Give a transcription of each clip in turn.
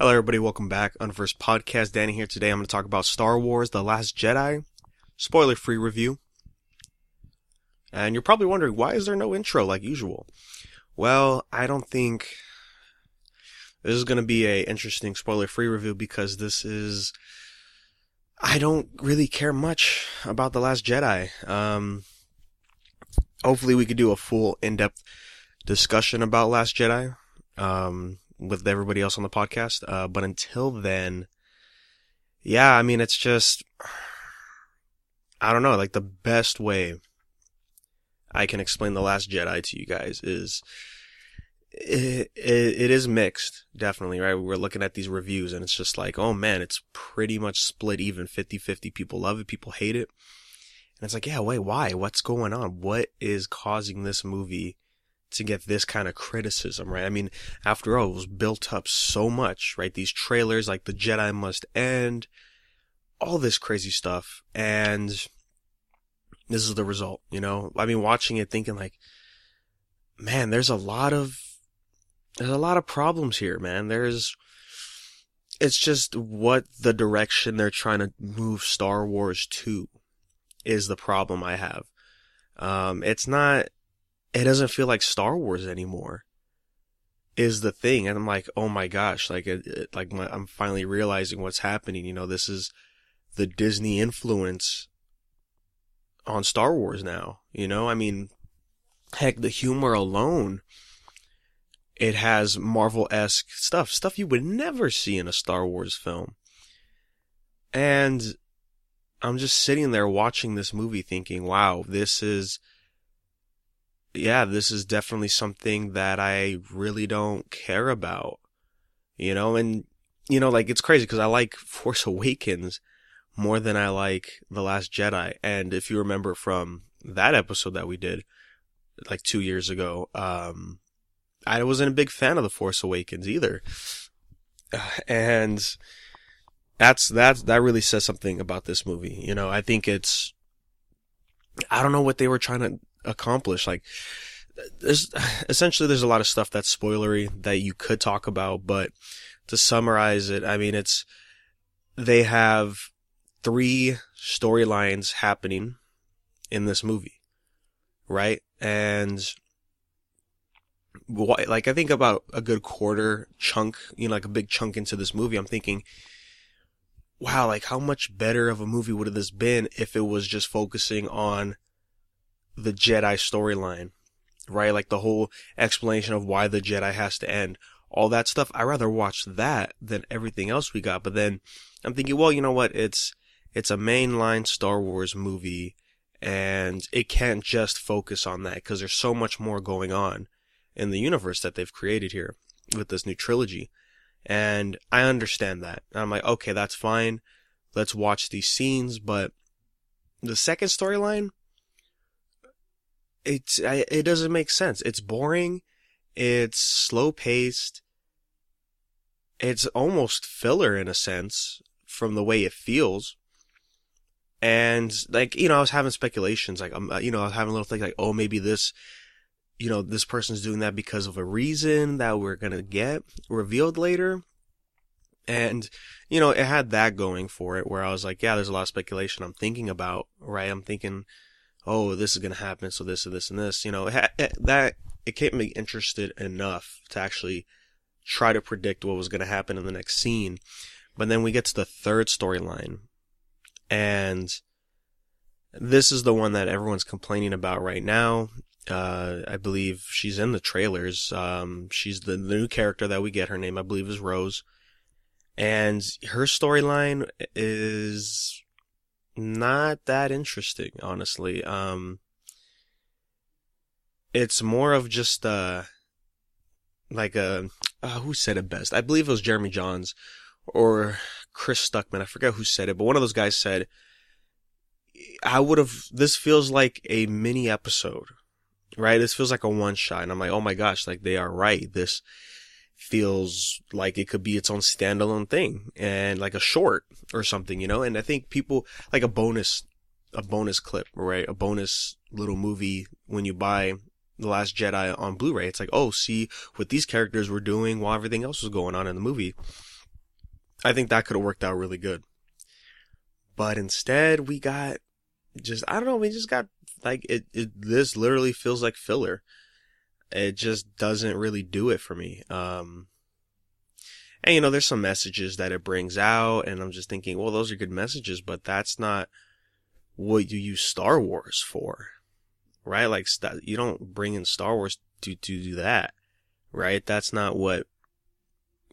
Hello everybody, welcome back. Unversed podcast, Danny here. Today I'm going to talk about Star Wars The Last Jedi, spoiler-free review. And you're probably wondering, why is there no intro like usual? Well, I don't think this is going to be a interesting spoiler-free review because I don't really care much about The Last Jedi. Hopefully we could do a full in-depth discussion about Last Jedi. With everybody else on the podcast. But until then, yeah, I mean, it's just, I don't know, like the best way I can explain The Last Jedi to you guys is, it is mixed, definitely, right? We're looking at these reviews and it's just like, oh man, it's pretty much split even 50-50. People love it, people hate it. And it's like, yeah, wait, why? What's going on? What is causing this movie to get this kind of criticism, right? I mean, after all, it was built up so much, right? These trailers, like The Jedi Must End, all this crazy stuff, and this is the result, you know? I mean, watching it thinking like, man, there's a lot of problems here, man. It's just what the direction they're trying to move Star Wars to is the problem I have. It doesn't feel like Star Wars anymore is the thing. And I'm like, oh my gosh, like, I'm finally realizing what's happening. You know, this is the Disney influence on Star Wars now. You know, I mean, heck, the humor alone, it has Marvel-esque stuff you would never see in a Star Wars film. And I'm just sitting there watching this movie thinking, wow, this is definitely something that I really don't care about, you know, and, you know, like, it's crazy because I like Force Awakens more than I like The Last Jedi. And if you remember from that episode that we did like 2 years ago, I wasn't a big fan of The Force Awakens either. And that really says something about this movie. You know, I think I don't know what they were trying to accomplish. Like, there's a lot of stuff that's spoilery that you could talk about, but to summarize it, I mean, they have 3 storylines happening in this movie, right? And like, I think about a good quarter chunk, you know, like a big chunk into this movie, I'm thinking, wow, like, how much better of a movie would have this been if it was just focusing on the Jedi storyline, right? Like the whole explanation of why the Jedi has to end, all that stuff. I'd rather watch that than everything else we got. But then I'm thinking, well, you know what? It's a mainline Star Wars movie and it can't just focus on that because there's so much more going on in the universe that they've created here with this new trilogy. And I understand that. I'm like, okay, that's fine. Let's watch these scenes. But the second storyline, it doesn't make sense. It's boring. It's slow paced. It's almost filler in a sense from the way it feels. And like, you know, I was having speculations, like, you know, I was having a little thing like, oh, maybe this, you know, this person's doing that because of a reason that we're going to get revealed later. And, you know, it had that going for it where I was like, yeah, there's a lot of speculation I'm thinking about, right? I'm thinking, oh, this is going to happen, so this and this and this, you know, it kept me interested enough to actually try to predict what was going to happen in the next scene. But then we get to the third storyline, and this is the one that everyone's complaining about right now. I believe she's in the trailers. She's the new character that we get. Her name, I believe, is Rose. And her storyline is not that interesting, honestly. It's more of just who said it best? I believe it was Jeremy Johns or Chris Stuckman. I forget who said it, but one of those guys said, this feels like a mini episode, right? This feels like a one shot. And I'm like, oh my gosh, like, they are right. This feels like it could be its own standalone thing and like a short or something, you know? And I think people like a bonus clip, right? A bonus little movie when you buy The Last Jedi on Blu-ray. It's like, oh, see what these characters were doing while everything else was going on in the movie. I think that could have worked out really good. But instead, we got just, I don't know, we just got, like, this literally feels like filler. It just doesn't really do it for me. And there's some messages that it brings out, and I'm just thinking, well, those are good messages, but that's not what you use Star Wars for, right? Like, you don't bring in Star Wars to do that, right? That's not what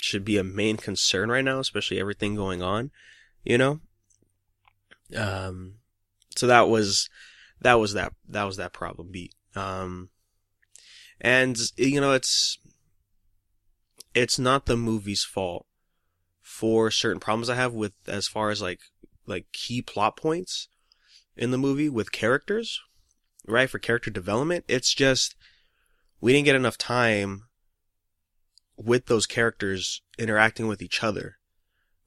should be a main concern right now, especially everything going on, you know? So that was that problem beat. And it's not the movie's fault for certain problems I have with, as far as like key plot points in the movie with characters, right? For character development. It's just, we didn't get enough time with those characters interacting with each other,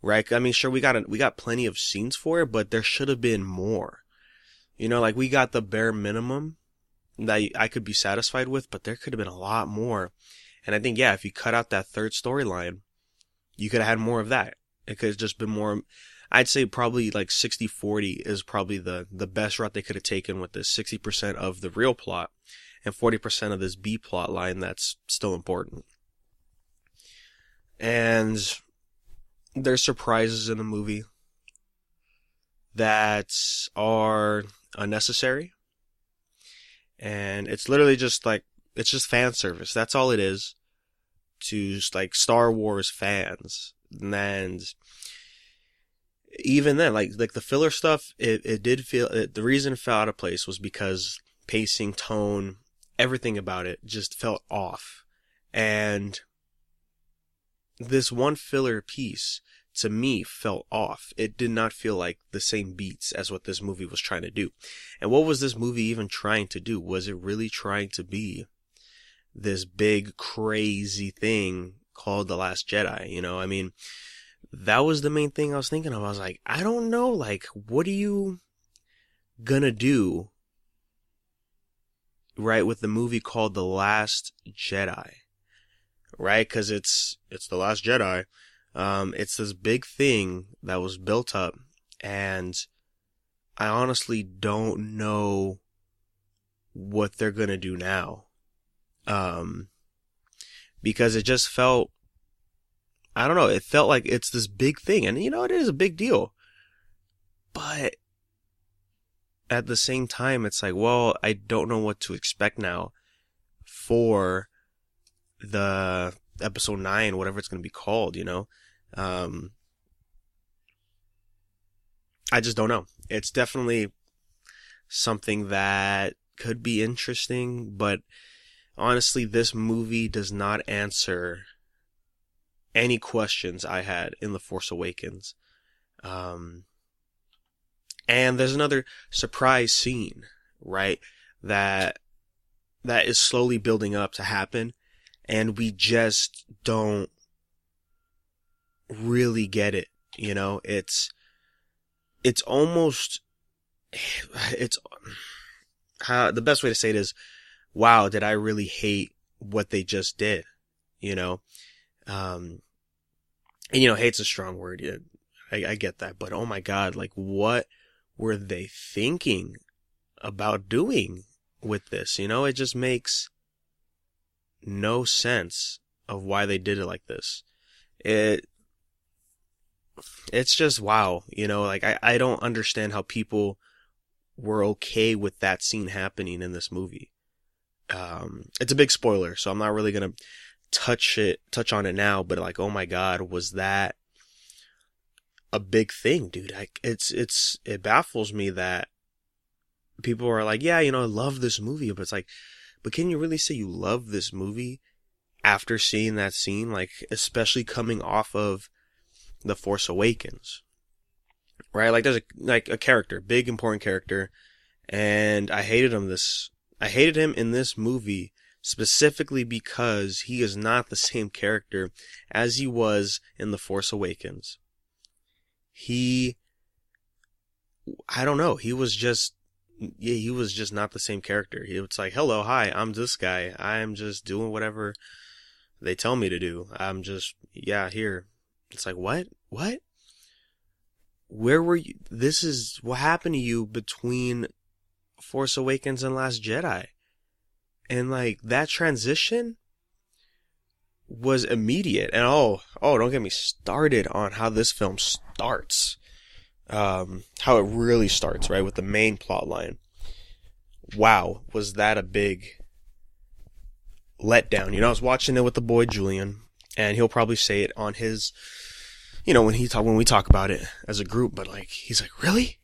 right? I mean, sure, we got plenty of scenes for it, but there should have been more. Like, we got the bare minimum that I could be satisfied with, but there could have been a lot more. And I think, yeah, if you cut out that third storyline, you could have had more of that. It could have just been more. I'd say probably like 60-40 is probably the best route they could have taken with this. 60% of the real plot and 40% of this B plot line that's still important. And there's surprises in the movie that are unnecessary. And it's literally just like, it's just fan service. That's all it is to like Star Wars fans. And even then, like the filler stuff, it did feel, the reason it fell out of place was because pacing, tone, everything about it just felt off. And this one filler piece, to me, felt off. It did not feel like the same beats as what this movie was trying to do. And what was this movie even trying to do? Was it really trying to be this big, crazy thing called The Last Jedi? I mean, that was the main thing I was thinking of. I was like, I don't know, like, what are you gonna do, right, with the movie called The Last Jedi? Right? Because it's The Last Jedi. It's this big thing that was built up, and I honestly don't know what they're gonna do now. Because it just felt, I don't know, it felt like it's this big thing, and it is a big deal. But at the same time, it's like, well, I don't know what to expect now for the episode 9, whatever it's going to be called, I just don't know. It's definitely something that could be interesting, but honestly, this movie does not answer any questions I had in The Force Awakens. And there's another surprise scene, right, that is slowly building up to happen, and we just don't really get it. It's almost, it's how the best way to say it is, wow, did I really hate what they just did? And hate's a strong word. Yeah, I get that, but oh my God, like, what were they thinking about doing with this? It just makes no sense of why they did it like this. It's just, wow, like, I don't understand how people were okay with that scene happening in this movie. It's a big spoiler, so I'm not really gonna touch on it now, but like, oh my God, was that a big thing, dude? It baffles me that people are like, yeah, I love this movie, but it's like, but can you really say you love this movie after seeing that scene? Like, especially coming off of The Force Awakens, right? Like, there's a character, big important character, and I hated him in this movie specifically because he is not the same character as he was in The Force Awakens. I don't know, he was just not the same character. It's like, hello, hi, I'm this guy. I'm just doing whatever they tell me to do. I'm just, yeah, here. It's like, what? what? Where were you? This is what happened to you between Force Awakens and Last Jedi. And like that transition was immediate. And don't get me started on how this film starts. How it really starts, right? With the main plot line. Wow, was that a big letdown? I was watching it with the boy Julian, and he'll probably say it on his, when we talk about it as a group, but like, he's like, really?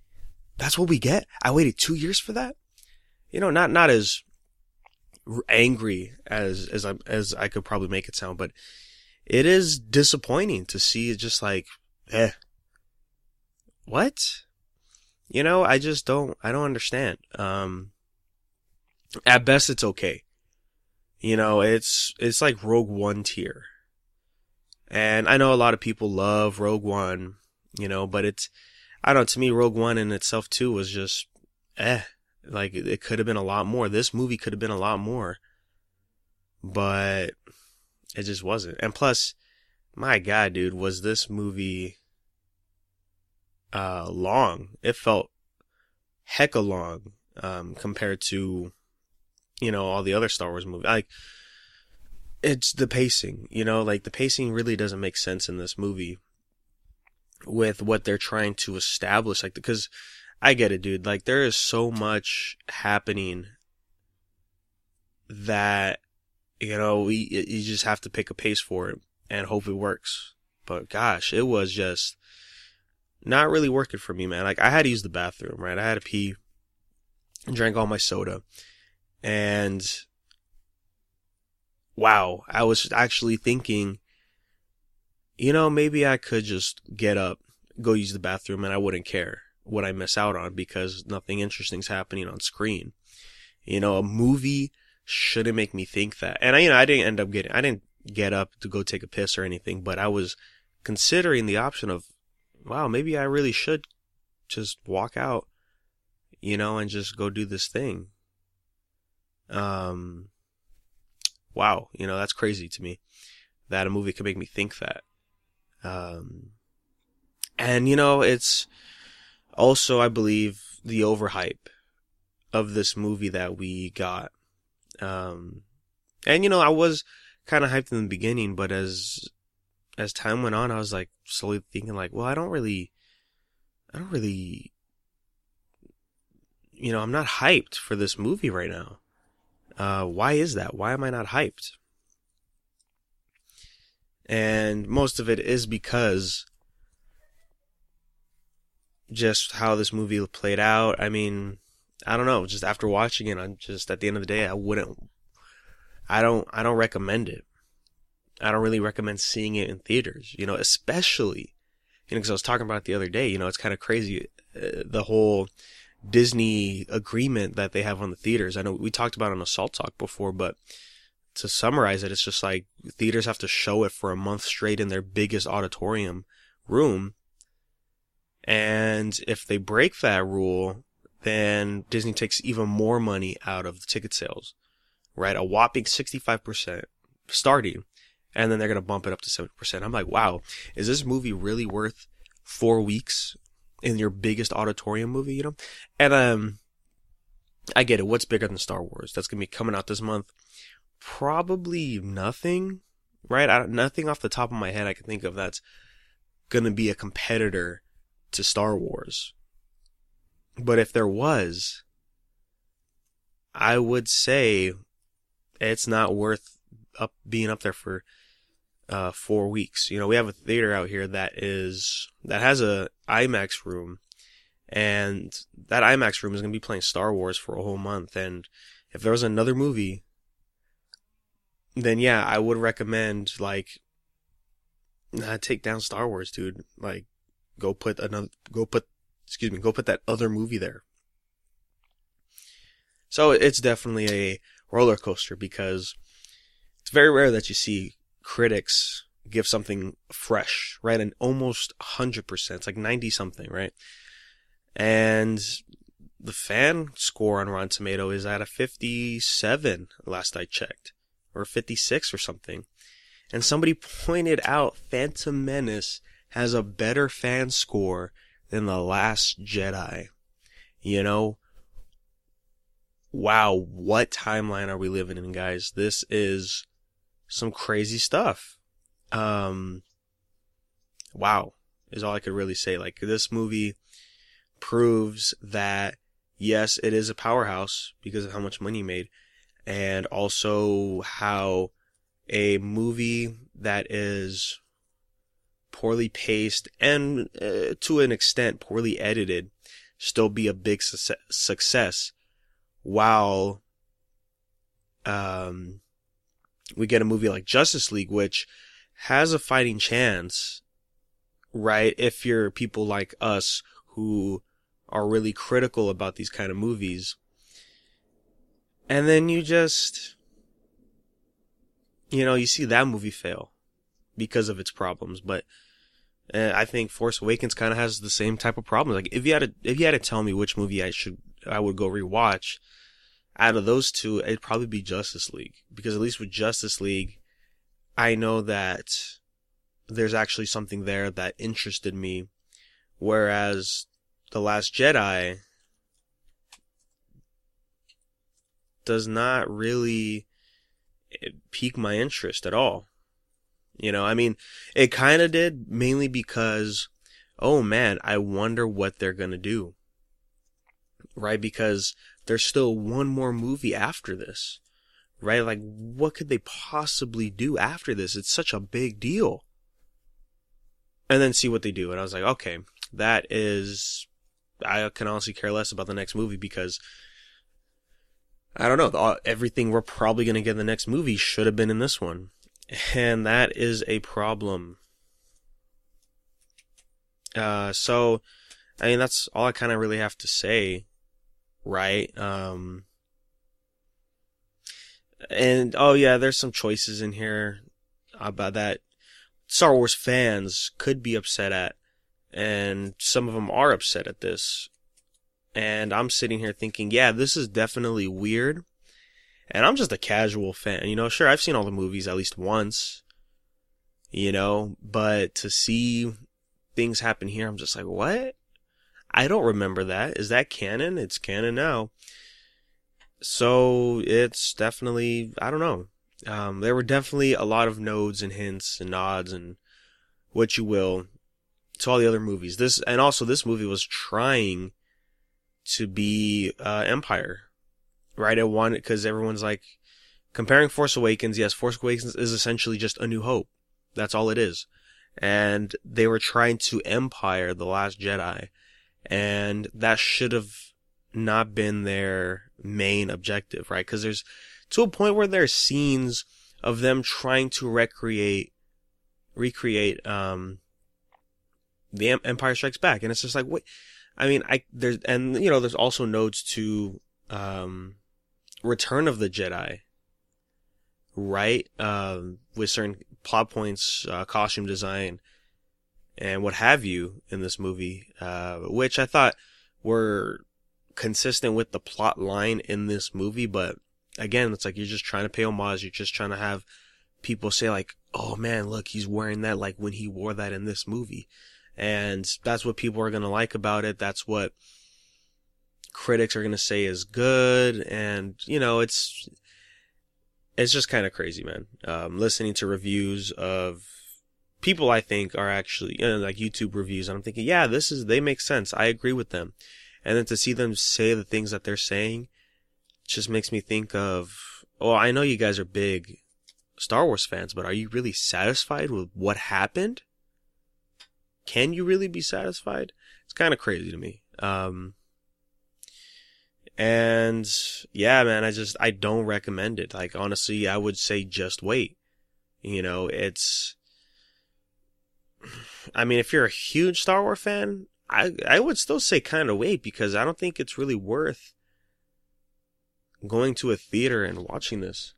That's what we get? I waited 2 years for that? Not as angry as I could probably make it sound, but it is disappointing to see it just like, what? I don't understand. At best it's okay. It's like Rogue One tier. And I know a lot of people love Rogue One, but I don't know, to me Rogue One in itself too was just like it could have been a lot more. This movie could have been a lot more. But it just wasn't. And plus, my God, dude, was this movie long. It felt hecka long compared to all the other Star Wars movies. Like, it's the pacing, like the pacing really doesn't make sense in this movie with what they're trying to establish. Like, because I get it, dude. Like, there is so much happening that, you just have to pick a pace for it and hope it works. But gosh, it was just not really working for me, man. Like, I had to use the bathroom, right? I had to pee and drank all my soda. And wow, I was actually thinking, maybe I could just get up, go use the bathroom, and I wouldn't care what I miss out on because nothing interesting's happening on screen. A movie shouldn't make me think that. And I didn't get up to go take a piss or anything, but I was considering the option of, wow, maybe I really should just walk out, and just go do this thing. Wow, that's crazy to me that a movie could make me think that. And it's also, I believe, the overhype of this movie that we got. And I was kind of hyped in the beginning, but as time went on, I was like slowly thinking like, well, I don't really, I'm not hyped for this movie right now. Why is that? Why am I not hyped? And most of it is because just how this movie played out. I mean, I don't know. Just after watching it, I'm just, at the end of the day, I don't recommend it. I don't really recommend seeing it in theaters, especially, because I was talking about it the other day, it's kind of crazy, the whole Disney agreement that they have on the theaters. I know we talked about it on Assault Talk before, but to summarize it, it's just like theaters have to show it for a month straight in their biggest auditorium room. And if they break that rule, then Disney takes even more money out of the ticket sales, right? A whopping 65% starting. And then they're going to bump it up to 70%. I'm like, wow, is this movie really worth 4 weeks in your biggest auditorium movie, And I get it. What's bigger than Star Wars? That's going to be coming out this month. Probably nothing, right? Nothing off the top of my head I can think of that's going to be a competitor to Star Wars. But if there was, I would say it's not worth being up there for 4 weeks. We have a theater out here that has a IMAX room, and that IMAX room is going to be playing Star Wars for a whole month. And if there was another movie, then yeah, I would recommend take down Star Wars, dude. Like, go put that other movie there. So it's definitely a roller coaster because it's very rare that you see critics give something fresh, right? And almost 100%. It's like 90 something, right? And the fan score on Rotten Tomato is at a 57 last I checked, or 56 or something. And somebody pointed out Phantom Menace has a better fan score than The Last Jedi. You know, wow, what timeline are we living in, guys? This is some crazy stuff. Wow, is all I could really say. Like, this movie proves that, yes, it is a powerhouse because of how much money it made, and also how a movie that is poorly paced and, to an extent, poorly edited, still be a big success, while we get a movie like Justice League, which has a fighting chance, right? If you're people like us who are really critical about these kind of movies. And then you just, you see that movie fail because of its problems. But I think Force Awakens kind of has the same type of problems. Like, if you had to tell me which movie I would go rewatch out of those two, it'd probably be Justice League, because at least with Justice League, I know that there's actually something there that interested me, whereas The Last Jedi does not really pique my interest at all. I mean, it kind of did, mainly because, oh man, I wonder what they're gonna do. Right? Because there's still one more movie after this. Right? Like, what could they possibly do after this? It's such a big deal. And then see what they do. And I was like, okay, I can honestly care less about the next movie, because I don't know, everything we're probably going to get in the next movie should have been in this one. And that is a problem. So, I mean, that's all I kind of really have to say, right? And, oh yeah, there's some choices in here about that Star Wars fans could be upset at, and some of them are upset at this. And I'm sitting here thinking, yeah, this is definitely weird. And I'm just a casual fan, sure, I've seen all the movies at least once, but to see things happen here, I'm just like, what? I don't remember that. Is that canon? It's canon now. So it's definitely, I don't know. There were definitely a lot of nods and hints and nods and what you will to all the other movies. This movie was trying to be Empire, right? It wanted, because everyone's like comparing Force Awakens. Yes, Force Awakens is essentially just A New Hope. That's all it is. And they were trying to Empire The Last Jedi, and that should have not been their main objective, right? Because there's to a point where there's scenes of them trying to recreate the Empire Strikes Back, and it's just like, wait, I mean, there's also nods to Return of the Jedi, right? With certain plot points, costume design, and what have you in this movie, which I thought were consistent with the plot line in this movie. But again, it's like, you're just trying to pay homage. You're just trying to have people say like, oh man, look, he's wearing that like when he wore that in this movie. And that's what people are going to like about it. That's what critics are going to say is good. And, it's just kind of crazy, man. Listening to reviews of people I think are actually, like YouTube reviews, and I'm thinking, yeah, they make sense. I agree with them. And then to see them say the things that they're saying just makes me think of, oh, I know you guys are big Star Wars fans, but are you really satisfied with what happened? Can you really be satisfied? It's kind of crazy to me. And yeah, man, I don't recommend it. Like, honestly, I would say just wait. I mean, if you're a huge Star Wars fan, I would still say kind of wait, because I don't think it's really worth going to a theater and watching this.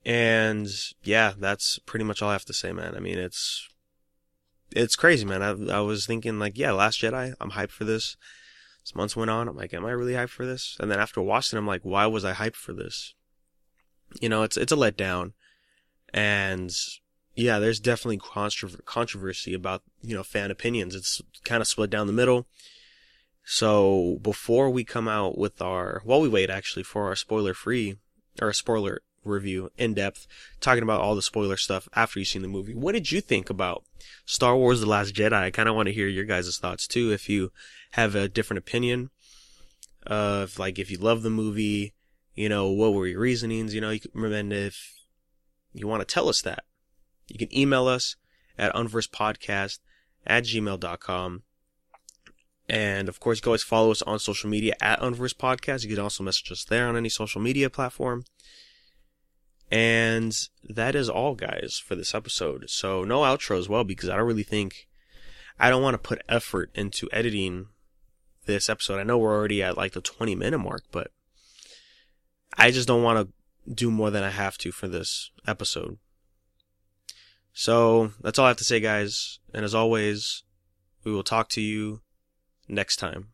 And yeah, that's pretty much all I have to say, man. I mean, it's crazy, man. I was thinking like, yeah, Last Jedi, I'm hyped for this. As months went on, I'm like, am I really hyped for this? And then after watching it, I'm like, why was I hyped for this? It's a letdown. And, yeah, there's definitely controversy about, fan opinions. It's kind of split down the middle. So before we come out with while we wait actually for our spoiler review in depth, talking about all the spoiler stuff after you've seen the movie, what did you think about Star Wars The Last Jedi? I kind of want to hear your guys' thoughts too, if you have a different opinion of, like, if you love the movie, what were your reasonings, and if you want to tell us that, you can email us at unversedpodcast@gmail.com. And of course, you can always follow us on social media at Unversed Podcast. You can also message us there on any social media platform. And that is all, guys, for this episode. So no outro as well, because I don't want to put effort into editing this episode. I know we're already at like the 20-minute mark, but I just don't want to do more than I have to for this episode. So that's all I have to say, guys. And as always, we will talk to you next time.